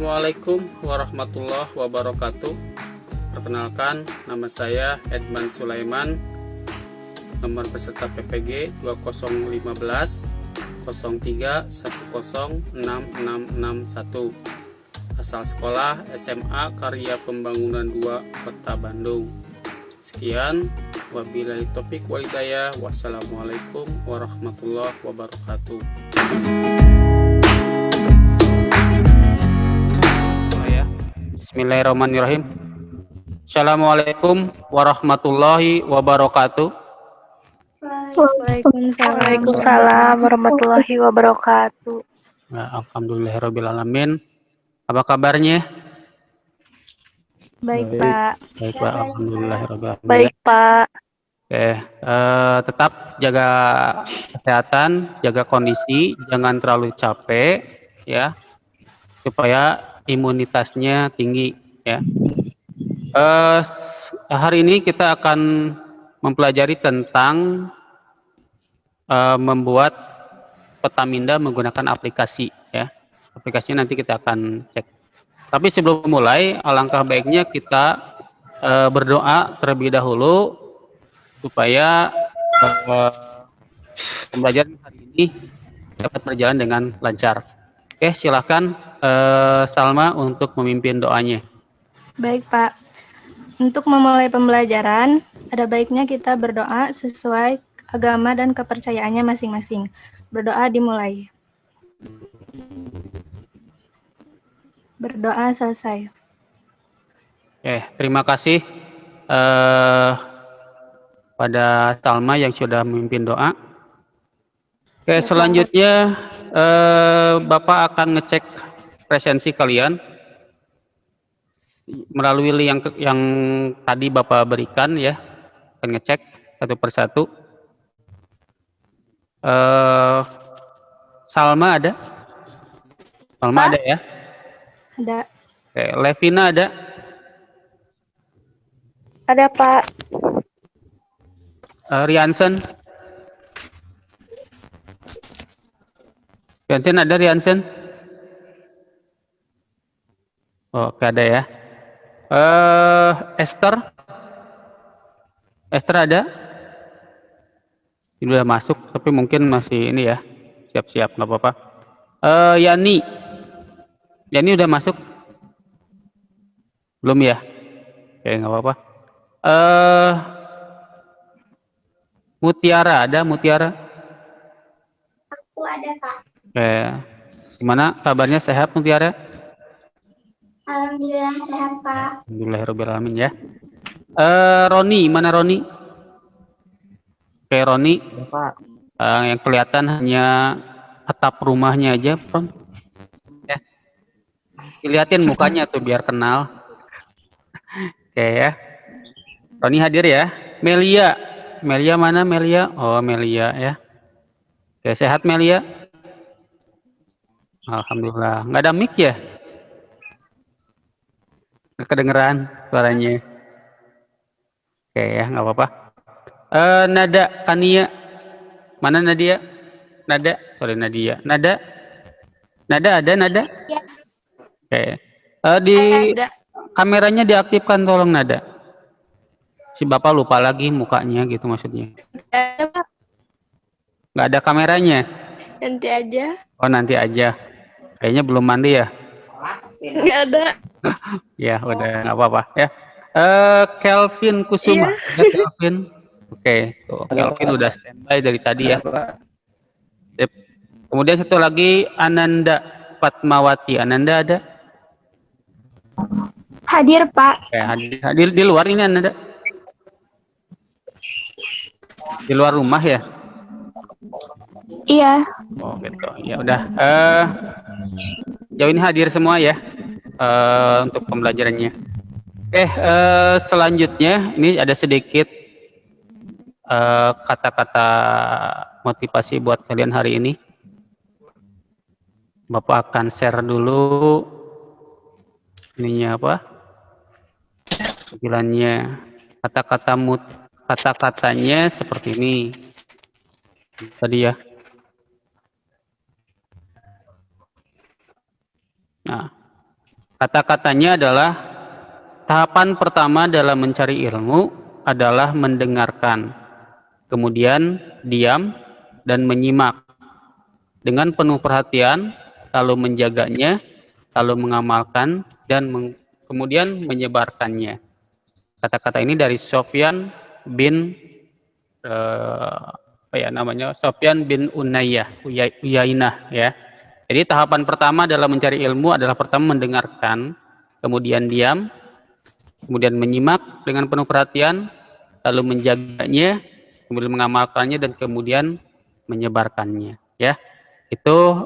Assalamualaikum warahmatullahi wabarakatuh. Perkenalkan, nama saya Edman Sulaiman. Nomor peserta PPG 2015 03 106661. Asal sekolah SMA Karya Pembangunan 2 Kota Bandung. Sekian, wabillahi taufiq wal hidayah. Wassalamualaikum warahmatullahi wabarakatuh. Bismillahirrahmanirrahim. Assalamualaikum warahmatullahi wabarakatuh. Waalaikumsalam warahmatullahi wabarakatuh. Nah, alhamdulillahirrabbilalamin. Apa kabarnya? Baik, Pak. Baik, Pak. Alhamdulillahirrabbilalamin. Baik, Pak. Oke, tetap jaga kesehatan, jaga kondisi, jangan terlalu capek, ya, supaya imunitasnya tinggi, ya. Hari ini kita akan mempelajari tentang membuat peta minda menggunakan aplikasi, ya. Aplikasinya nanti kita akan cek. Tapi sebelum mulai, alangkah baiknya kita berdoa terlebih dahulu supaya pembelajaran hari ini dapat berjalan dengan lancar. Oke, silakan Salma untuk memimpin doanya. Baik, Pak. Untuk memulai pembelajaran, ada baiknya kita berdoa sesuai agama dan kepercayaannya masing-masing. Berdoa dimulai. Berdoa selesai. Oke, terima kasih pada Salma yang sudah memimpin doa. Oke, selanjutnya Bapak akan ngecek presensi kalian melalui link yang tadi Bapak berikan, ya. Akan ngecek satu persatu. Salma ada? Salma ada, ya? Ada. Oke, Levina ada? Ada, Pak. Riansen? Riansen ada, Riansen? Oke, ada, ya. Esther? Esther ada? Ini udah masuk, tapi mungkin masih ini, ya. Siap-siap, nggak apa-apa. Yani? Yani udah masuk? Belum, ya? Oke, nggak apa-apa. Mutiara ada? Mutiara? Aku ada, Pak. Oke. Gimana kabarnya, sehat Mutiara? Alhamdulillah sehat, Pak. Alhamdulillahirrahmanirrahim, ya. Roni, mana Roni? Oke, Roni. Pak. Yang kelihatan hanya atap rumahnya aja, Ron. Ya. Dilihatin mukanya tuh biar kenal. Oke, ya. Roni hadir, ya. Melia. Melia mana Melia? Oh, Melia, ya. Oke, sehat Melia? Alhamdulillah. Nggak ada mic, ya? Nggak kedengeran suaranya. Oke, ya, nggak apa-apa. Nada Kania. Mana Nadia? Nada, sorry Nadia. Nada? Nada ada, Nada? Ya. Oke. Di kameranya diaktifkan, tolong Nada. Si Bapak lupa lagi mukanya gitu maksudnya. Ada, Pak. Nggak ada kameranya? Nanti aja. Oh, nanti aja. Kayaknya belum mandi, ya? Nggak ada. Ya, udah nggak apa-apa, ya. Kelvin Kusuma. Iya. Ada Kelvin? Oke, tuh Kelvin udah standby dari tadi, ya. Sip. Kemudian satu lagi Ananda Fatmawati. Ananda ada? Hadir, Pak. Oke, hadir di luar ini Ananda? Di luar rumah, ya? Iya. Oh, gitu. Ya udah. Jauh ini hadir semua, ya, untuk pembelajarannya. Oke, selanjutnya ini ada sedikit kata-kata motivasi buat kalian hari ini. Bapak akan share dulu ininya apa? Panggilannya. Kata-katanya seperti ini. Tadi, ya. Nah, Kata-katanya adalah tahapan pertama dalam mencari ilmu adalah mendengarkan, kemudian diam dan menyimak dengan penuh perhatian, lalu menjaganya, lalu mengamalkan, dan kemudian menyebarkannya. Kata-kata ini dari Sofyan bin Sofyan bin Uyainah ya. Jadi tahapan pertama dalam mencari ilmu adalah pertama mendengarkan, kemudian diam, kemudian menyimak dengan penuh perhatian, lalu menjaganya, kemudian mengamalkannya, dan kemudian menyebarkannya ya. Itu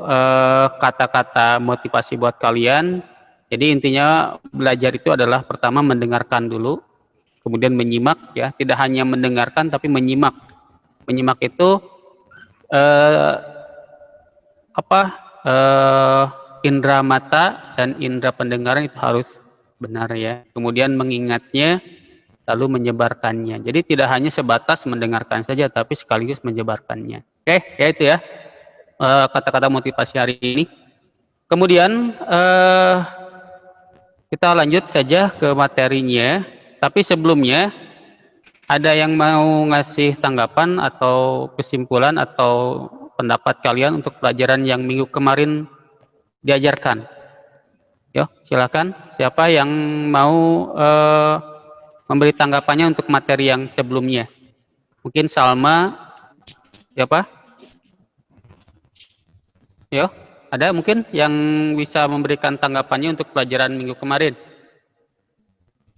kata-kata motivasi buat kalian. Jadi intinya belajar itu adalah pertama mendengarkan dulu, kemudian menyimak ya, tidak hanya mendengarkan tapi menyimak. Menyimak itu indera mata dan indera pendengaran itu harus benar ya. Kemudian mengingatnya, lalu menyebarkannya. Jadi tidak hanya sebatas mendengarkan saja, tapi sekaligus menyebarkannya. Oke, ya itu ya kata-kata motivasi hari ini. Kemudian kita lanjut saja ke materinya. Tapi sebelumnya, ada yang mau ngasih tanggapan atau kesimpulan atau pendapat kalian untuk pelajaran yang minggu kemarin diajarkan? Yo, silakan. Siapa yang mau memberi tanggapannya untuk materi yang sebelumnya? Mungkin Salma, siapa? Yo, ada mungkin yang bisa memberikan tanggapannya untuk pelajaran minggu kemarin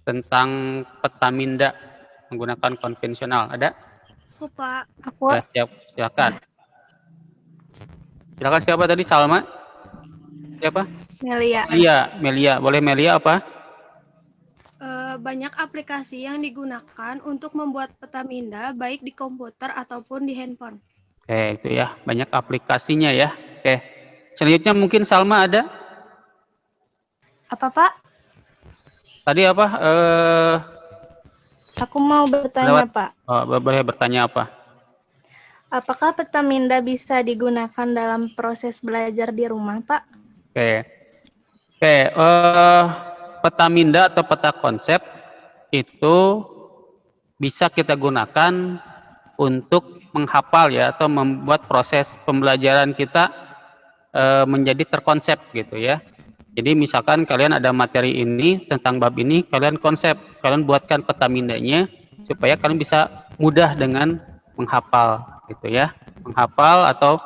tentang petaminda menggunakan konvensional. Ada? Aku, Pak. Aku Ya, silakan. Silakan, siapa tadi? Salma? Siapa? Melia. Melia. Boleh Melia apa? Banyak aplikasi yang digunakan untuk membuat petaminda baik di komputer ataupun di handphone. Oke, itu ya. Banyak aplikasinya ya. Oke. Selanjutnya mungkin Salma ada? Apa, Pak? Tadi apa? Aku mau bertanya, Pak. Boleh bertanya apa? Apakah petaminda bisa digunakan dalam proses belajar di rumah, Pak? Oke, petaminda atau peta konsep itu bisa kita gunakan untuk menghafal ya, atau membuat proses pembelajaran kita menjadi terkonsep gitu ya. Jadi misalkan kalian ada materi ini tentang bab ini, kalian kalian buatkan petamindanya supaya kalian bisa mudah dengan menghafal gitu ya. Menghafal atau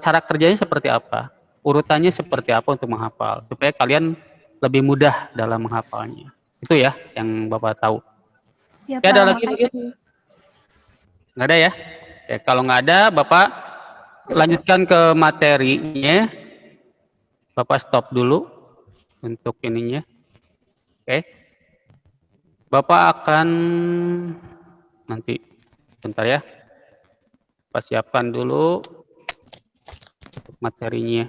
cara kerjanya seperti apa, urutannya seperti apa untuk menghafal, supaya kalian lebih mudah dalam menghafalnya. Itu ya yang Bapak tahu. Ya, Ya, Pak. ada lagi mungkin? Nggak ada ya? Ya, kalau nggak ada, Bapak lanjutkan ke materinya. Bapak stop dulu untuk ininya. Oke. Bapak akan nanti bentar ya. Bapak siapkan dulu untuk materinya.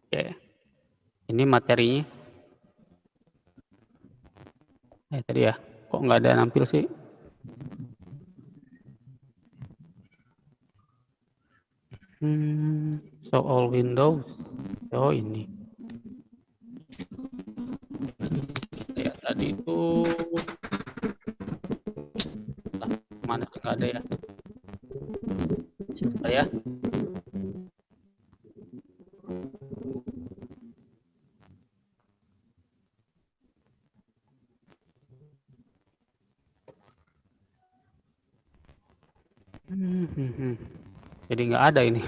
Oke. Ini materinya. Tadi ya. Kok nggak ada nampil sih? Show all windows. Oh ini. Ya tadi itu mana nggak ada ya? Sebentar ya. Jadi nggak ada ini.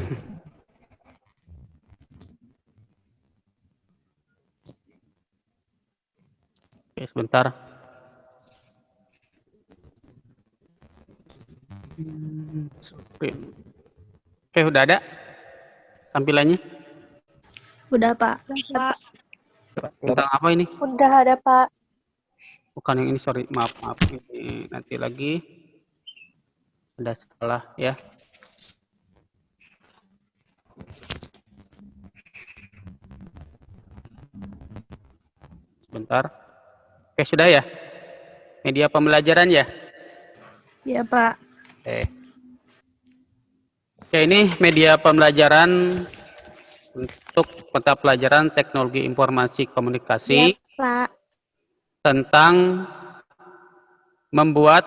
Oke, sebentar. Oke, udah ada tampilannya? Udah, Pak. Tentang apa ini? Udah ada, Pak. Bukan yang ini, sorry. Maaf. Ini nanti lagi. Ada salah ya. Sebentar. Oke, sudah ya? Media pembelajaran ya? Ya, Pak. Oke, ini media pembelajaran untuk mata pelajaran Teknologi Informasi Komunikasi Ya, Pak. tentang membuat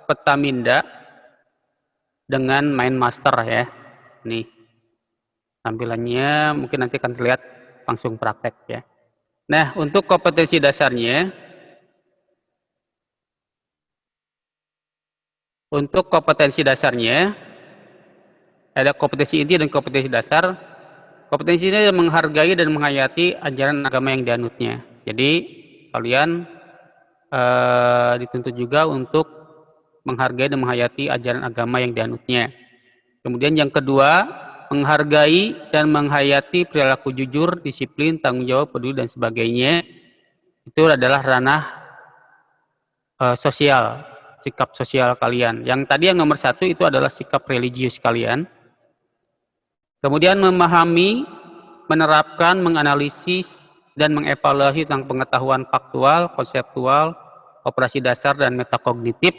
peta minda dengan MindMaster ya. Nih tampilannya mungkin nanti akan terlihat langsung praktek ya. Nah, untuk kompetensi dasarnya, ada kompetensi inti dan kompetensi dasar. Kompetensi ini menghargai dan menghayati ajaran agama yang dianutnya. Jadi kalian dituntut juga untuk menghargai dan menghayati ajaran agama yang dianutnya. Kemudian yang kedua, menghargai dan menghayati perilaku jujur, disiplin, tanggung jawab, peduli, dan sebagainya. Itu adalah ranah sosial, sikap sosial kalian. Yang tadi yang nomor 1 itu adalah sikap religius kalian. Kemudian memahami, menerapkan, menganalisis, dan mengevaluasi tentang pengetahuan faktual, konseptual, operasi dasar, dan metakognitif.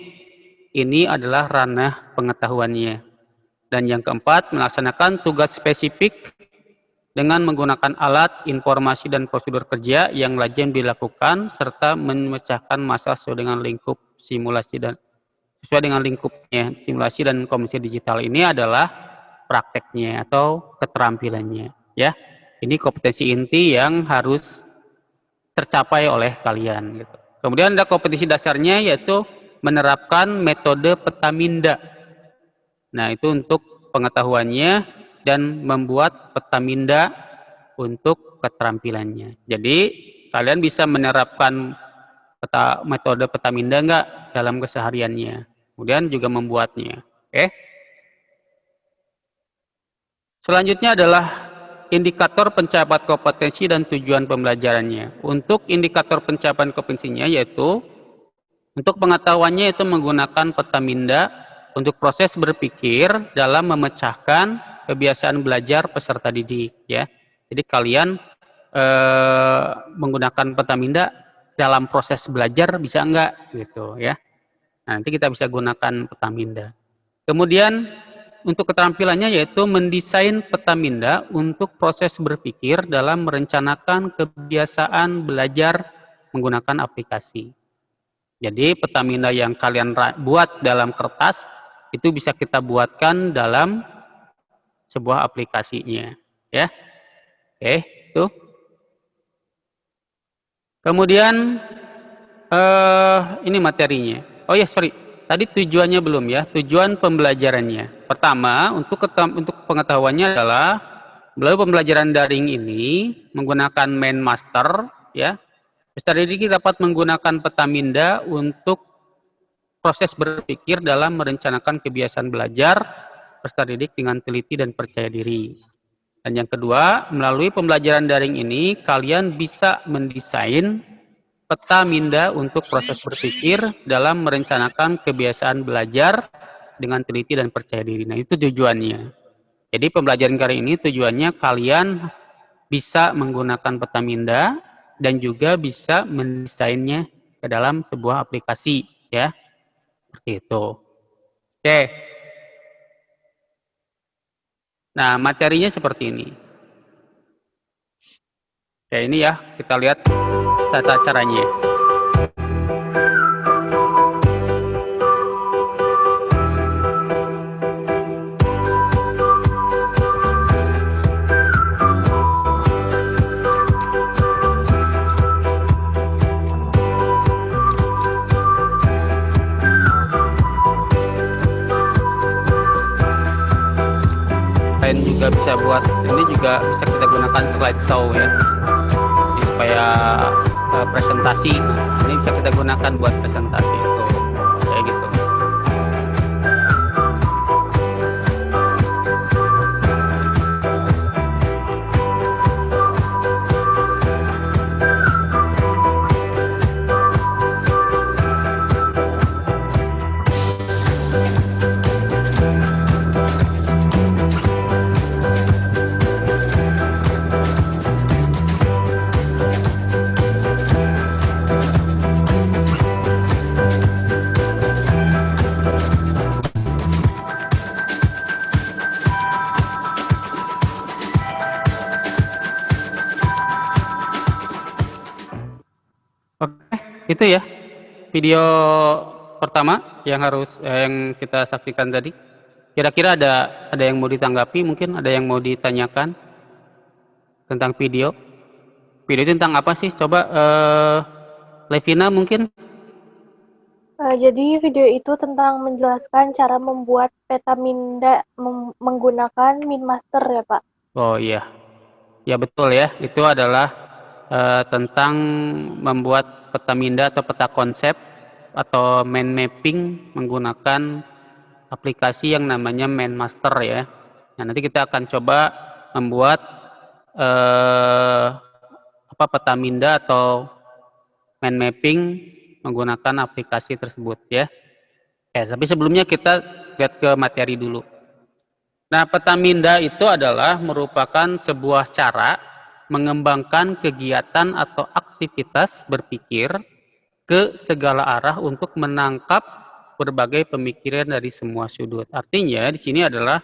Ini adalah ranah pengetahuannya. Dan yang keempat, melaksanakan tugas spesifik dengan menggunakan alat, informasi, dan prosedur kerja yang lazim dilakukan, serta memecahkan masalah sesuai dengan lingkup simulasi dan sesuai dengan lingkupnya. Simulasi dan komunikasi digital ini adalah prakteknya atau keterampilannya. Ya, ini kompetensi inti yang harus tercapai oleh kalian. Gitu. Kemudian ada kompetensi dasarnya yaitu menerapkan metode peta minda. Nah, itu untuk pengetahuannya dan membuat peta minda untuk keterampilannya. Jadi, kalian bisa menerapkan metode peta minda enggak dalam kesehariannya. Kemudian juga membuatnya. Oke. Selanjutnya adalah indikator pencapaian kompetensi dan tujuan pembelajarannya. Untuk indikator pencapaian kompetensinya yaitu untuk pengetahuannya itu menggunakan peta minda untuk proses berpikir dalam memecahkan kebiasaan belajar peserta didik ya. Jadi kalian menggunakan peta minda dalam proses belajar bisa enggak gitu ya. Nah, nanti kita bisa gunakan peta minda. Kemudian untuk keterampilannya yaitu mendesain peta minda untuk proses berpikir dalam merencanakan kebiasaan belajar menggunakan aplikasi. Jadi peta minda yang kalian buat dalam kertas itu bisa kita buatkan dalam sebuah aplikasinya, ya. Oke, itu. Kemudian ini materinya. Oh ya, sorry. Tadi tujuannya belum ya. Tujuan pembelajarannya. Pertama, untuk pengetahuannya adalah melalui pembelajaran daring ini menggunakan MindMaster, ya. Peserta didik dapat menggunakan peta minda untuk proses berpikir dalam merencanakan kebiasaan belajar peserta didik dengan teliti dan percaya diri. Dan yang kedua, melalui pembelajaran daring ini, kalian bisa mendesain peta minda untuk proses berpikir dalam merencanakan kebiasaan belajar dengan teliti dan percaya diri. Nah, itu tujuannya. Jadi pembelajaran kali ini tujuannya kalian bisa menggunakan peta minda dan juga bisa mendesainnya ke dalam sebuah aplikasi, ya. Seperti itu. Oke. Nah, materinya seperti ini. Oke, ini ya, kita lihat tata caranya. Kalian juga bisa buat, ini juga bisa kita gunakan slideshow ya, ini supaya presentasi. Nah, ini bisa kita gunakan buat presentasi itu kayak gitu. Oke, itu ya video pertama yang harus yang kita saksikan tadi. Kira-kira ada yang mau ditanggapi, mungkin ada yang mau ditanyakan tentang video. Video itu tentang apa sih? Coba Levina mungkin. Jadi video itu tentang menjelaskan cara membuat peta minda menggunakan MinMaster ya Pak. Oh iya, ya betul ya. Itu adalah tentang membuat peta minda atau peta konsep atau mind mapping menggunakan aplikasi yang namanya MindMaster ya. Nah, nanti kita akan coba membuat peta minda atau mind mapping menggunakan aplikasi tersebut ya. Tapi sebelumnya kita lihat ke materi dulu. Nah, peta minda itu adalah merupakan sebuah cara mengembangkan kegiatan atau aktivitas berpikir ke segala arah untuk menangkap berbagai pemikiran dari semua sudut. Artinya di sini adalah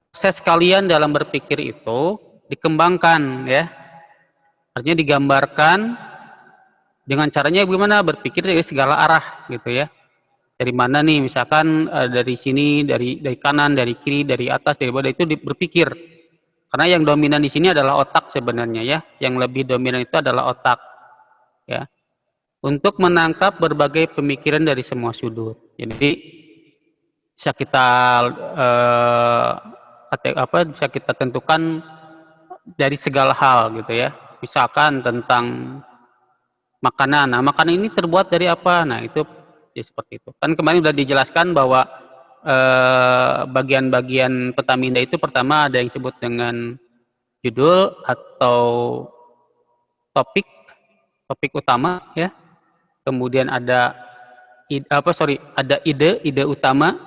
proses kalian dalam berpikir itu dikembangkan ya. Artinya digambarkan dengan caranya bagaimana berpikir dari segala arah gitu ya. Dari mana nih misalkan dari sini, dari kanan, dari kiri, dari atas, dari bawah itu berpikir. Karena yang dominan di sini adalah otak sebenarnya ya. Yang lebih dominan itu adalah otak ya. Untuk menangkap berbagai pemikiran dari semua sudut. Jadi bisa kita bisa kita tentukan dari segala hal gitu ya. Misalkan tentang makanan. Nah, makanan ini terbuat dari apa? Nah, itu ya seperti itu. Kan kemarin sudah dijelaskan bahwa bagian-bagian peta minda itu pertama ada yang disebut dengan judul atau topik utama ya. Kemudian ada ide utama,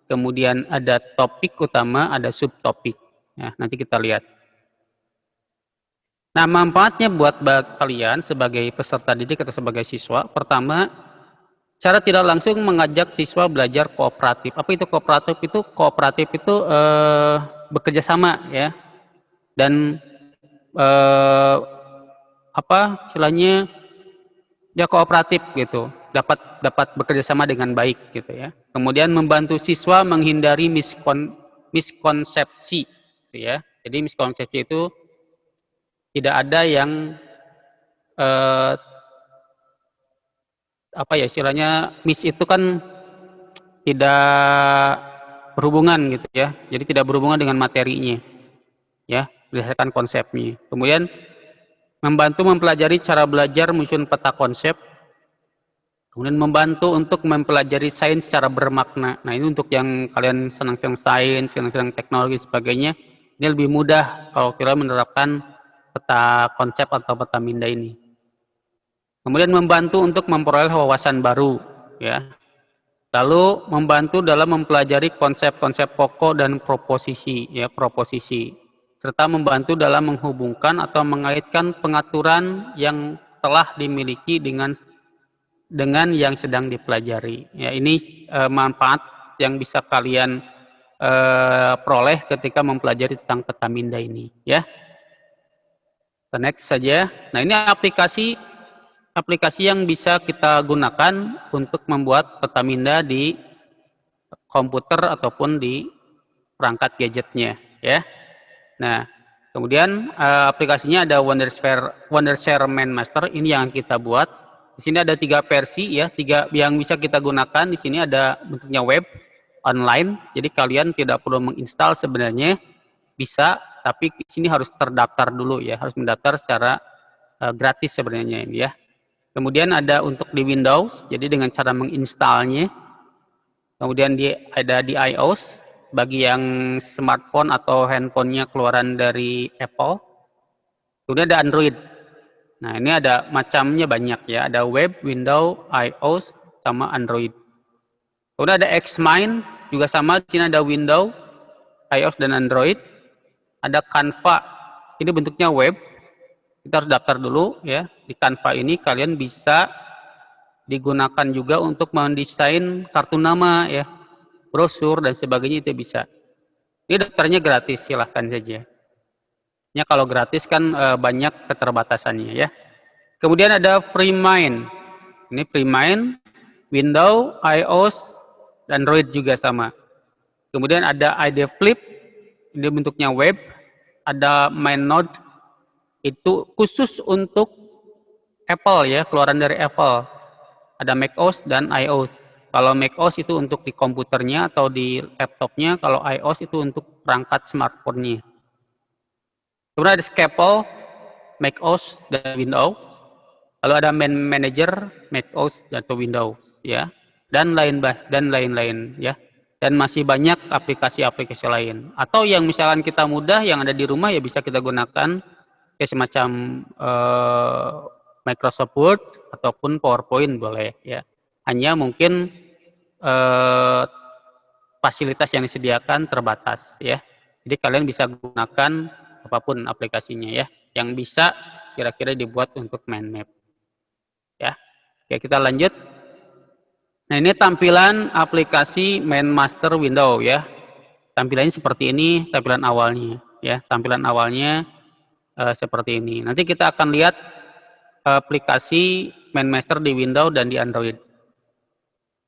kemudian ada topik utama, ada subtopik. Ya, nanti kita lihat. Nah, manfaatnya buat kalian sebagai peserta didik atau sebagai siswa, pertama, cara tidak langsung mengajak siswa belajar kooperatif. Apa itu kooperatif? Kooperatif itu bekerja sama ya, dan istilahnya ya kooperatif gitu, dapat bekerja sama dengan baik gitu ya. Kemudian membantu siswa menghindari miskonsepsi, gitu ya. Jadi miskonsepsi itu tidak ada yang istilahnya itu kan tidak berhubungan gitu ya. Jadi tidak berhubungan dengan materinya ya, berdasarkan konsepnya. Kemudian membantu mempelajari cara belajar menyusun peta konsep. Kemudian membantu untuk mempelajari sains secara bermakna. Nah, ini untuk yang kalian senang-senang sains, senang-senang teknologi sebagainya, ini lebih mudah kalau kalian menerapkan peta konsep atau peta minda ini. Kemudian membantu untuk memperoleh wawasan baru ya. Lalu membantu dalam mempelajari konsep-konsep pokok dan proposisi ya, serta membantu dalam menghubungkan atau mengaitkan pengaturan yang telah dimiliki dengan yang sedang dipelajari. Ya, ini manfaat yang bisa kalian peroleh ketika mempelajari tentang peta minda ini ya. Next saja. Nah, ini aplikasi yang bisa kita gunakan untuk membuat peta minda di komputer ataupun di perangkat gadgetnya ya. Nah, kemudian aplikasinya ada Wondershare MindMaster, ini yang kita buat. Di sini ada 3 versi ya, 3 yang bisa kita gunakan. Di sini ada bentuknya web online. Jadi kalian tidak perlu menginstal sebenarnya, bisa, tapi di sini harus terdaftar dulu ya, harus mendaftar secara gratis sebenarnya ini ya. Kemudian ada untuk di Windows, jadi dengan cara menginstalnya. Kemudian ada di iOS bagi yang smartphone atau handphonenya keluaran dari Apple. Kemudian ada Android. Nah, ini ada macamnya banyak ya, ada web, Windows, iOS, sama Android. Kemudian ada Xmind juga sama, di sini ada Windows, iOS dan Android. Ada Canva, ini bentuknya web. Kita harus daftar dulu ya. Di Canva ini kalian bisa digunakan juga untuk mendesain kartu nama ya, brosur dan sebagainya, itu bisa. Ini daftarnya gratis, silahkan saja. Ya, kalau gratis kan banyak keterbatasannya ya. Kemudian ada FreeMind. Ini FreeMind, Windows, iOS, dan Android juga sama. Kemudian ada ID Flip, ini bentuknya web. Ada MindNode, itu khusus untuk Apple ya, keluaran dari Apple. Ada macOS dan iOS. Kalau macOS itu untuk di komputernya atau di laptopnya, kalau iOS itu untuk perangkat smartphone-nya. Kemudian ada Scalpel, macOS dan Windows. Lalu ada Manager, macOS atau Windows ya, dan lain-lain ya. Dan masih banyak aplikasi-aplikasi lain. Atau yang misalkan kita mudah yang ada di rumah ya bisa kita gunakan kayak semacam Microsoft Word ataupun PowerPoint boleh ya. Hanya mungkin fasilitas yang disediakan terbatas ya. Jadi kalian bisa gunakan apapun aplikasinya ya, yang bisa kira-kira dibuat untuk mind map. Ya. Oke, kita lanjut. Nah, ini tampilan aplikasi MindMaster Windows ya. Tampilannya seperti ini, tampilan awalnya ya. Tampilan awalnya seperti ini. Nanti kita akan lihat aplikasi MindMaster di Windows dan di Android.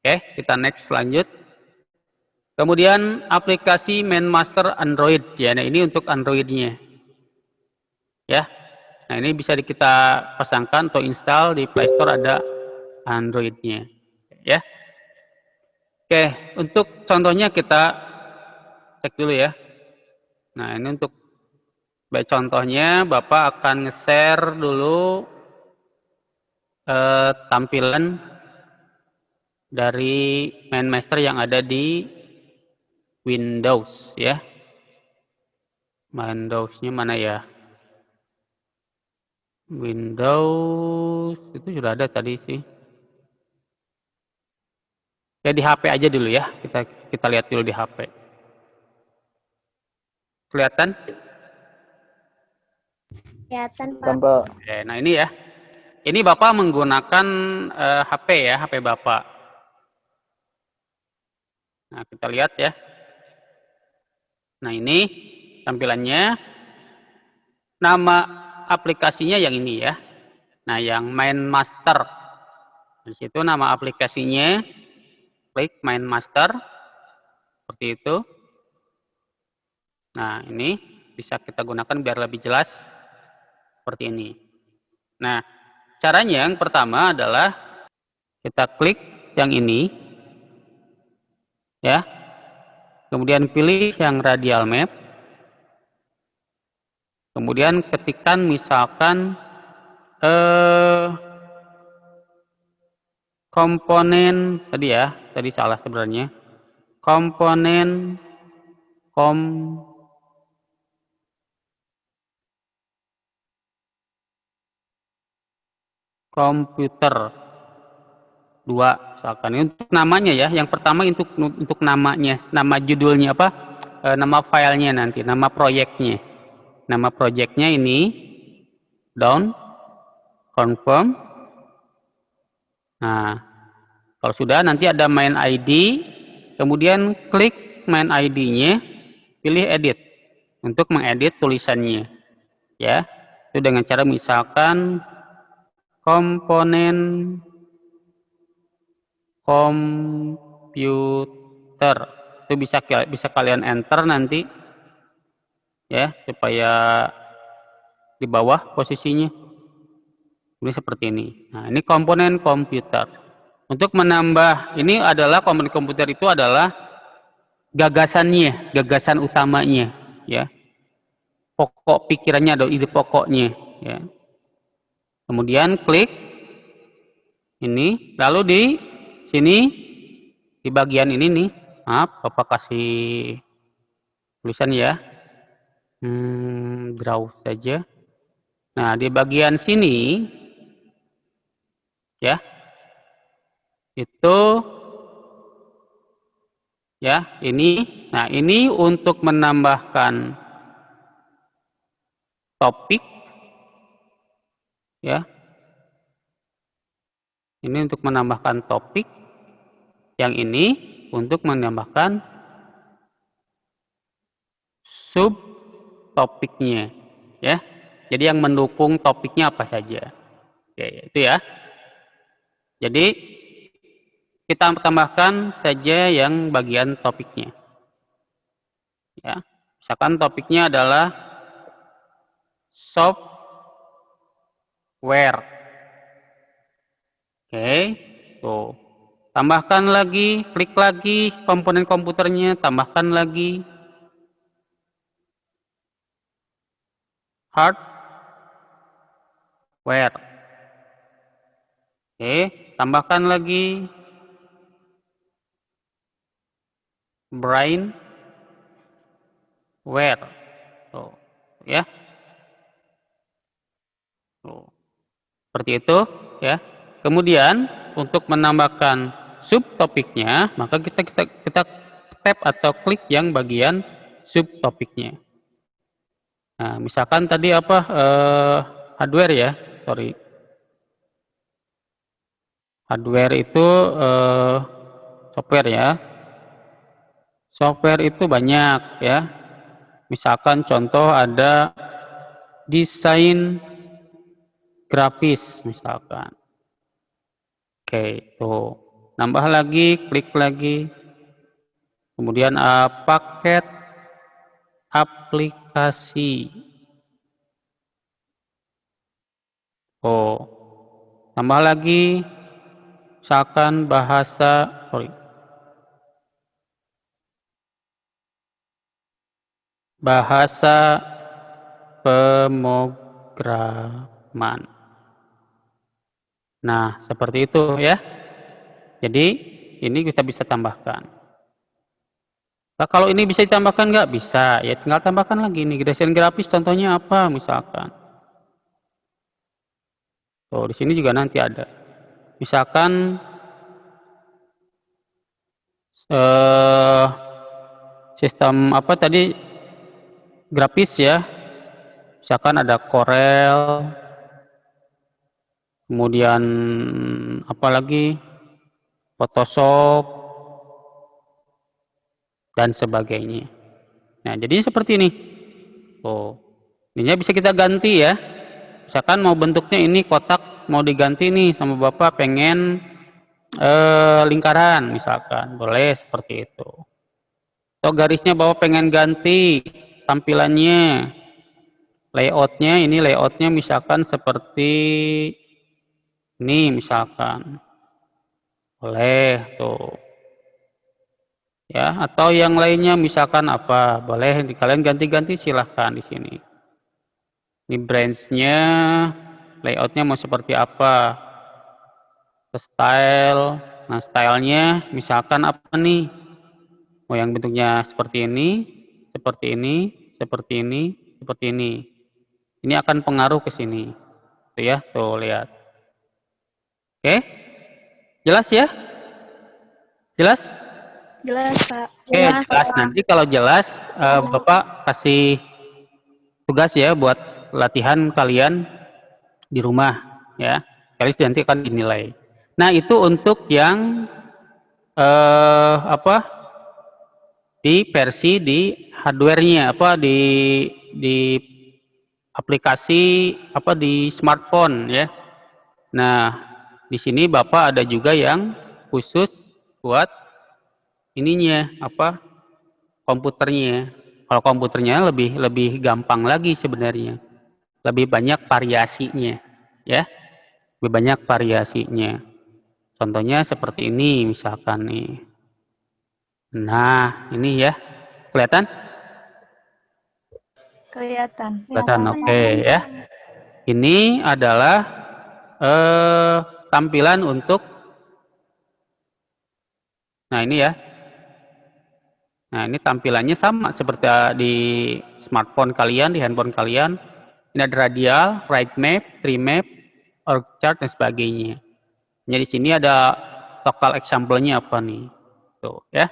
Oke, kita next lanjut. Kemudian aplikasi MindMaster Android ya. Nah, ini untuk Android-nya. Ya. Nah, ini bisa kita pasangkan atau install di Play Store, ada Android-nya. Ya. Oke, untuk contohnya kita cek dulu ya. Nah, ini untuk baik contohnya Bapak akan nge-share dulu tampilan dari MindMaster yang ada di Windows ya. Windows-nya mana ya? Windows itu sudah ada tadi sih. Ya di HP aja dulu ya. Kita lihat dulu di HP. Kelihatan? Kelihatan, Pak. Oke, nah ini ya. Ini Bapak menggunakan HP ya, HP Bapak. Nah, kita lihat ya. Nah, ini tampilannya. Nama aplikasinya yang ini ya. Nah, yang MindMaster. Di situ nama aplikasinya. Klik MindMaster. Seperti itu. Nah, ini bisa kita gunakan biar lebih jelas. Seperti ini. Nah, caranya yang pertama adalah kita klik yang ini. Ya. Kemudian pilih yang radial map. Kemudian ketikkan misalkan komponen tadi ya, tadi salah sebenarnya. Komponen komputer 2 misalkan. Ini untuk namanya ya. Yang pertama untuk namanya, nama judulnya apa? Nama filenya nanti, nama proyeknya. Nama proyeknya ini down, confirm. Nah, kalau sudah nanti ada main ID, kemudian klik main ID-nya, pilih edit untuk mengedit tulisannya. Ya, itu dengan cara misalkan komponen komputer. Itu bisa kalian enter nanti ya, supaya di bawah posisinya. Ini seperti ini. Nah, ini komponen komputer. Untuk menambah, ini adalah komponen komputer itu adalah gagasannya, gagasan utamanya, ya. Pokok pikirannya atau ide pokoknya, ya. Kemudian klik ini, lalu di sini di bagian ini nih, maaf, Bapak kasih tulisan ya. Draw saja. Nah, di bagian sini ya, itu ya, ini. Nah, ini untuk menambahkan topik ya. Ini untuk menambahkan topik. Yang ini untuk menambahkan subtopiknya ya. Jadi yang mendukung topiknya apa saja. Oke, itu ya. Jadi kita tambahkan saja yang bagian topiknya. Ya, misalkan topiknya adalah software. Oke, tuh. Tambahkan lagi, klik lagi komponen komputernya, tambahkan lagi hardware. Oke, tambahkan lagi brainware. Tuh, ya. Tuh. Seperti itu, ya. Kemudian untuk menambahkan subtopiknya, maka kita tap atau klik yang bagian subtopiknya. Nah, misalkan tadi apa hardware ya, sorry. Hardware itu software ya. Software itu banyak ya. Misalkan contoh ada desain grafis misalkan. Oke, tuh. Nambah lagi, klik lagi. Kemudian paket aplikasi. Oh, tambah lagi, misalkan bahasa pemrograman. Nah, seperti itu ya. Jadi, ini kita bisa tambahkan. Nah, kalau ini bisa ditambahkan nggak? Bisa. Ya, tinggal tambahkan lagi nih. Desain grafis contohnya apa misalkan. Tuh, di sini juga nanti ada. Misalkan sistem apa tadi grafis ya. Misalkan ada Corel, kemudian apa lagi? Photoshop dan sebagainya. Nah, jadi seperti ini. Oh, ininya bisa kita ganti ya. Misalkan mau bentuknya ini kotak, mau diganti nih sama Bapak pengen lingkaran misalkan, boleh seperti itu. Atau garisnya Bapak pengen ganti tampilannya, layoutnya, ini layoutnya misalkan seperti ini misalkan, boleh tuh. Ya, atau yang lainnya misalkan apa, boleh kalian ganti-ganti silahkan di sini. Ini branch-nya, layoutnya mau seperti apa, style. Nah, stylenya misalkan apa nih? Mau yang bentuknya seperti ini, seperti ini, seperti ini, seperti ini. Ini akan pengaruh ke sini. Tuh ya, tuh lihat. Oke? Jelas ya? Jelas? Jelas, Pak. Oke, jelas. Nanti kalau jelas, Bapak kasih tugas ya buat latihan kalian di rumah ya. Kalian nanti akan dinilai. Nah, itu untuk yang apa? Di versi di hardware-nya apa di aplikasi apa di smartphone ya. Nah, di sini Bapak ada juga yang khusus buat ininya apa? Komputernya. Kalau komputernya lebih gampang lagi sebenarnya. Lebih banyak variasinya ya. Lebih banyak variasinya. Contohnya seperti ini misalkan nih. Nah, ini ya. Kelihatan? Kelihatan. Kelihatan, oke ya. Ini adalah tampilan untuk, nah ini ya. Nah, ini tampilannya sama seperti di smartphone kalian, di handphone kalian. Ini ada radial, right map, tree map, org chart dan sebagainya. Jadi di sini ada local example-nya apa nih? Tuh ya.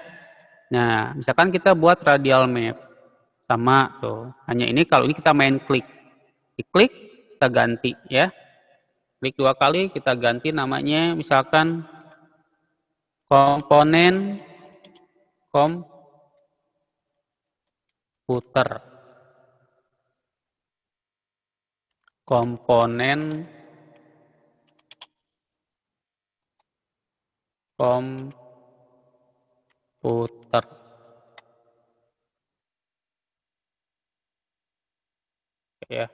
Nah, misalkan kita buat radial map. Sama tuh. Hanya ini kalau ini kita main klik. Diklik, kita ganti ya. Klik 2 kali, kita ganti namanya misalkan komponen komputer. Komponen komputer. Ya,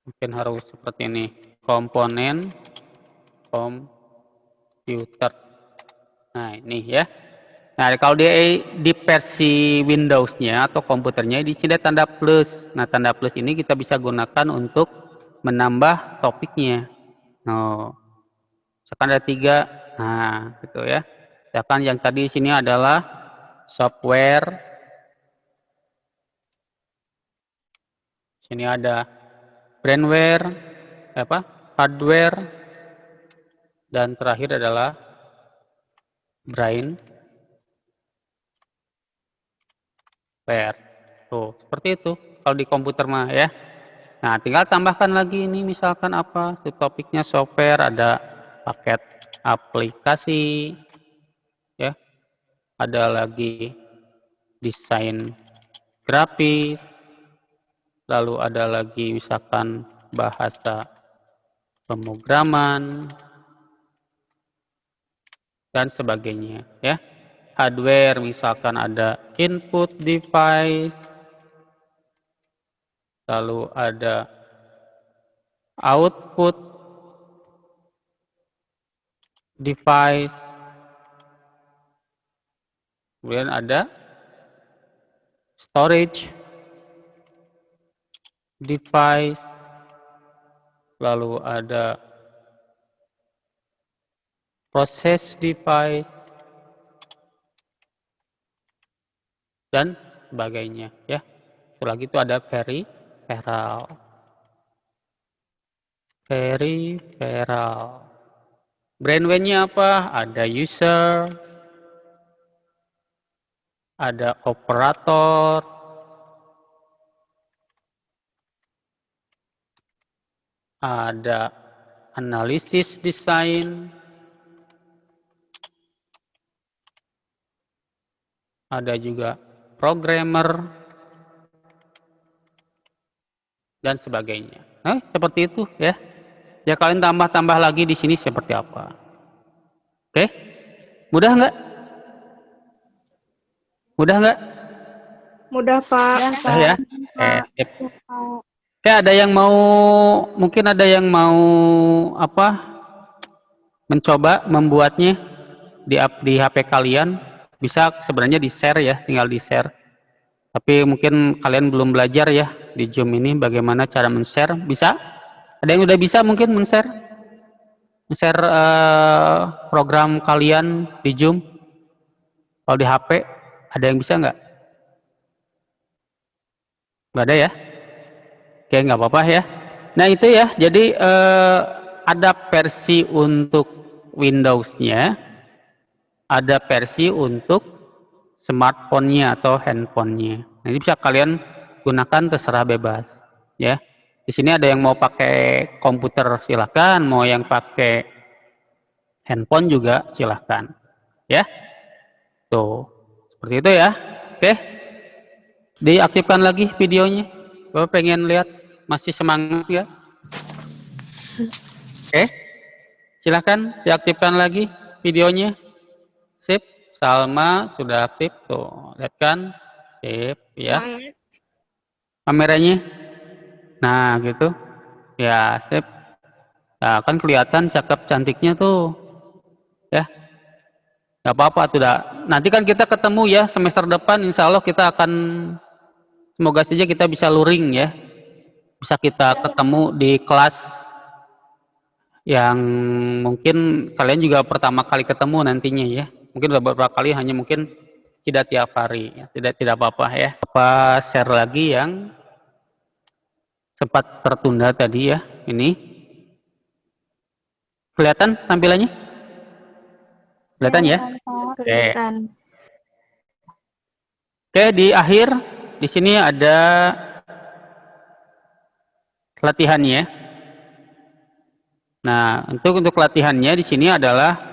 mungkin harus seperti ini, komponen komputer. Nah, ini ya. Nah, kalau di versi Windows-nya atau komputernya di sini ada tanda plus. Nah, tanda plus ini kita bisa gunakan untuk menambah topiknya. Nah, misalkan ada 3. Nah, gitu ya. Misalkan yang tadi di sini adalah software. Sini ada brandware, hardware, dan terakhir adalah brainware. Tuh, seperti itu kalau di komputer mah ya. Nah, tinggal tambahkan lagi ini misalkan apa? Topiknya software, ada paket aplikasi ya. Ada lagi desain grafis. Lalu ada lagi misalkan bahasa pemrograman dan sebagainya ya. Hardware misalkan ada input device, lalu ada output device, kemudian ada storage device, lalu ada process device, dan sebagainya ya. Itu lagi itu ada peripheral. Brainware-nya apa? Ada user, ada operator, ada analisis desain, ada juga programmer, dan sebagainya. Seperti itu ya. Ya kalian tambah-tambah lagi di sini seperti apa. Oke? Mudah nggak? Mudah nggak? Mudah, Pak. Mudah ya. Oke, ada yang mau, mungkin ada yang mau mencoba membuatnya di HP kalian. Bisa sebenarnya di-share ya, tinggal di-share. Tapi mungkin kalian belum belajar ya di Zoom ini bagaimana cara men-share. Bisa? Ada yang udah bisa mungkin men-share? Men-share program kalian di Zoom? Kalau di HP, ada yang bisa nggak? Nggak ada ya? Oke, nggak apa-apa ya. Nah itu ya, jadi ada versi untuk Windows-nya, ada versi untuk smartphone-nya atau handphone-nya. Nah, ini bisa kalian gunakan terserah bebas ya. Di sini ada yang mau pakai komputer silakan, mau yang pakai handphone juga silakan ya. Tuh, seperti itu ya. Oke. Diaktifkan lagi videonya. Bapak pengen lihat masih semangat ya? Oke. Silakan diaktifkan lagi videonya. Sip. Salma sudah aktif tuh, lihat kan? Sip ya. Kameranya. Nah, gitu. Ya, sip. Nah, kan kelihatan cakep cantiknya tuh. Ya. Gak apa-apa tuh dah. Nanti kan kita ketemu ya semester depan, insya Allah kita akan, semoga saja kita bisa luring ya. Bisa kita ketemu di kelas yang mungkin kalian juga pertama kali ketemu nantinya ya. Mungkin beberapa kali, hanya mungkin tidak tiap hari ya. Tidak apa-apa ya. Apa share lagi yang sempat tertunda tadi ya. Ini kelihatan tampilannya? Kelihatan ya? Oke, di akhir di sini ada latihannya. Nah, untuk latihannya di sini adalah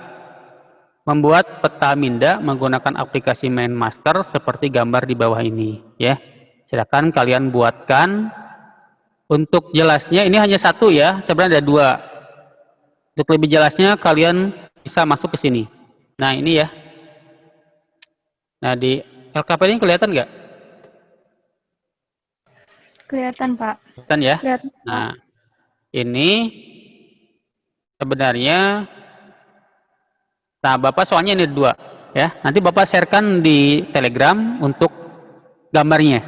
membuat peta minda menggunakan aplikasi MindMaster seperti gambar di bawah ini ya. Silakan kalian buatkan. Untuk jelasnya ini hanya satu ya, sebenarnya ada 2. Untuk lebih jelasnya kalian bisa masuk ke sini. Nah, ini ya. Nah, di LKPD ini kelihatan nggak? Kelihatan, Pak. Kelihatan ya? Kelihatan. Nah, ini sebenarnya, nah Bapak soalnya ini 2 ya. Nanti Bapak sharekan di Telegram untuk gambarnya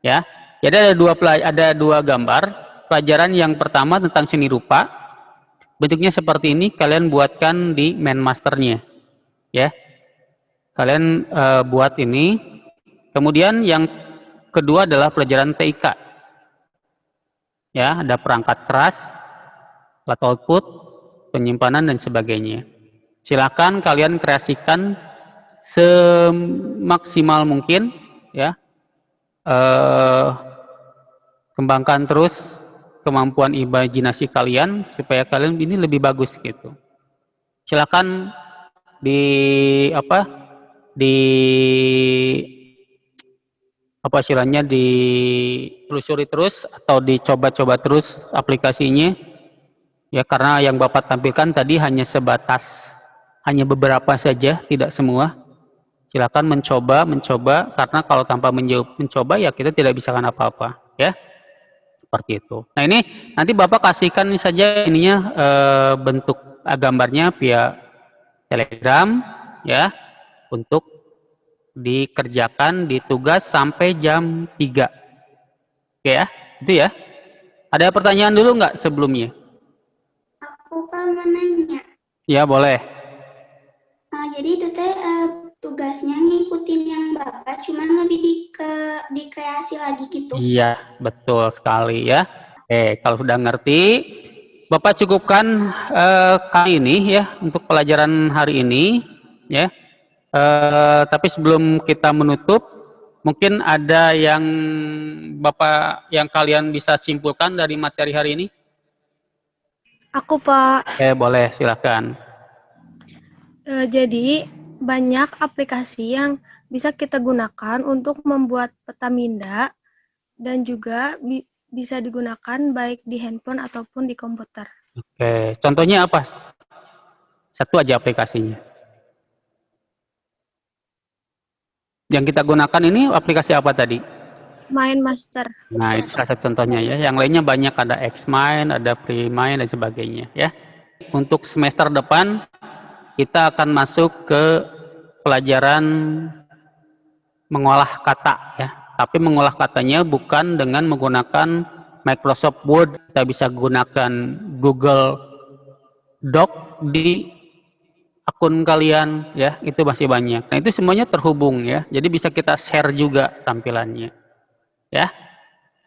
ya. Jadi ada dua gambar. Pelajaran yang pertama tentang seni rupa. Bentuknya seperti ini, kalian buatkan di main masternya ya. Kalian buat ini. Kemudian yang kedua adalah pelajaran TIK. Ya, ada perangkat keras, alat output, penyimpanan dan sebagainya. Silakan kalian kreasikan semaksimal mungkin ya. Kembangkan terus kemampuan imajinasi kalian supaya kalian ini lebih bagus gitu. Silakan ditelusuri terus atau dicoba-coba terus aplikasinya ya, karena yang Bapak tampilkan tadi hanya beberapa saja, tidak semua. Silakan mencoba karena kalau tanpa mencoba ya kita tidak bisa kan apa-apa ya. Seperti itu. Nah, ini nanti Bapak kasihkan saja ininya bentuk gambarnya via Telegram ya, untuk dikerjakan di tugas sampai jam 3. Oke ya, itu ya. Ada pertanyaan dulu nggak sebelumnya? Aku kan mau nanya. Ya, boleh. Jadi itu teh tugasnya ngikutin yang Bapak, cuman lebih dikreasi lagi gitu. Iya, betul sekali ya. Kalau sudah ngerti, Bapak cukupkan kali ini ya untuk pelajaran hari ini ya. Tapi sebelum kita menutup, mungkin ada yang Bapak yang kalian bisa simpulkan dari materi hari ini? Aku, Pak. Boleh, silakan. Jadi banyak aplikasi yang bisa kita gunakan untuk membuat peta minda dan juga bisa digunakan baik di handphone ataupun di komputer. Oke, contohnya apa? Satu aja aplikasinya. Yang kita gunakan ini aplikasi apa tadi? MindMaster. Nah, itu salah satu contohnya ya. Yang lainnya banyak, ada Xmind, ada PreMind dan sebagainya ya. Untuk semester depan kita akan masuk ke pelajaran mengolah kata ya. Tapi mengolah katanya bukan dengan menggunakan Microsoft Word. Kita bisa gunakan Google Doc di akun kalian ya, itu masih banyak. Nah, itu semuanya terhubung ya. Jadi bisa kita share juga tampilannya. Ya.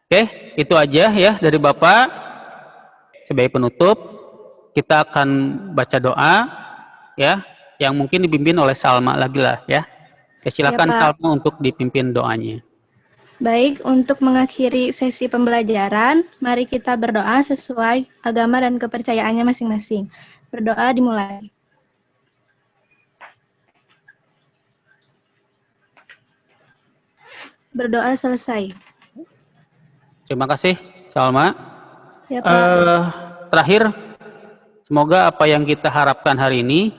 Oke, itu aja ya dari Bapak. Sebagai penutup, kita akan baca doa ya, yang mungkin dipimpin oleh Salma lagi lah ya. Silakan Ya, Salma untuk dipimpin doanya. Baik, untuk mengakhiri sesi pembelajaran, mari kita berdoa sesuai agama dan kepercayaannya masing-masing. Berdoa dimulai. Berdoa selesai. Terima kasih Salma. Ya, Pak. Terakhir, semoga apa yang kita harapkan hari ini,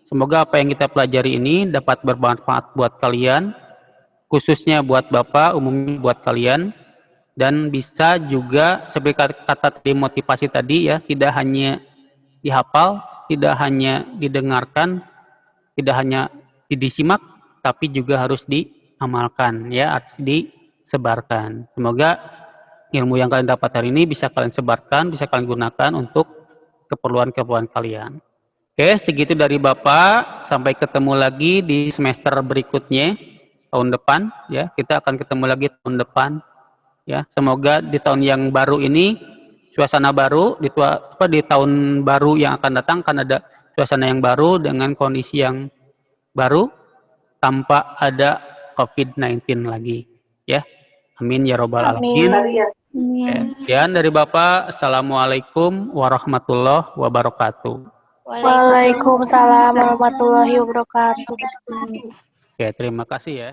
semoga apa yang kita pelajari ini dapat bermanfaat buat kalian, khususnya buat Bapak, umumnya buat kalian, dan bisa juga seperti kata motivasi tadi ya, tidak hanya dihafal, tidak hanya didengarkan, tidak hanya disimak, tapi juga harus diamalkan ya, harus disebarkan. Semoga ilmu yang kalian dapat hari ini bisa kalian sebarkan, bisa kalian gunakan untuk keperluan-keperluan kalian. Oke, segitu dari Bapak. Sampai ketemu lagi di semester berikutnya tahun depan ya. Kita akan ketemu lagi tahun depan ya. Semoga di tahun yang baru ini suasana baru, di tahun baru yang akan datang kan ada suasana yang baru dengan kondisi yang baru tanpa ada COVID-19 lagi ya. Amin ya robbal alamin. Sekian dari Bapak. Assalamualaikum warahmatullahi wabarakatuh. Waalaikumsalam warahmatullahi wabarakatuh. Oke, terima kasih ya.